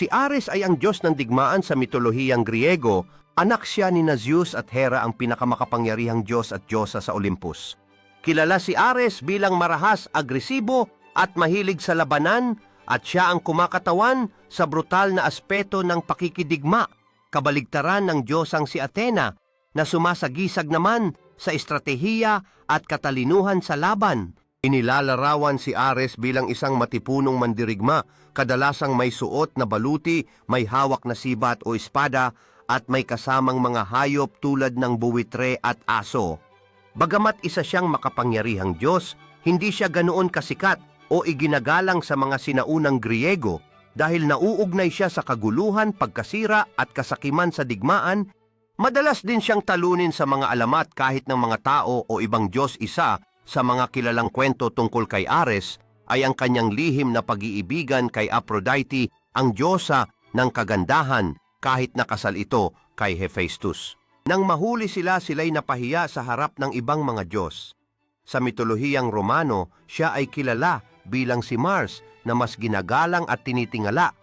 Si Ares ay ang Diyos ng digmaan sa mitolohiyang Griego. Anak siya ni Zeus at Hera, ang pinakamakapangyarihang Diyos at Diyosa sa Olympus. Kilala si Ares bilang marahas, agresibo at mahilig sa labanan, at siya ang kumakatawan sa brutal na aspeto ng pakikidigma, kabaligtaran ng Diyosang si Athena na sumasagisag naman sa estratehiya at katalinuhan sa laban. Inilalarawan si Ares bilang isang matipunong mandirigma, kadalasang may suot na baluti, may hawak na sibat o espada, at may kasamang mga hayop tulad ng buwitre at aso. Bagamat isa siyang makapangyarihang Diyos, hindi siya ganoon kasikat o iginagalang sa mga sinaunang Griego dahil nauugnay siya sa kaguluhan, pagkasira at kasakiman sa digmaan. Madalas din siyang talunin sa mga alamat kahit ng mga tao o ibang Diyos. Isa sa mga kilalang kwento tungkol kay Ares ay ang kanyang lihim na pag-iibigan kay Aphrodite, ang diyosa ng kagandahan, kahit nakasal ito kay Hephaestus. Nang mahuli sila'y napahiya sa harap ng ibang mga Diyos. Sa mitolohiyang Romano, siya ay kilala bilang si Mars na mas ginagalang at tinitingala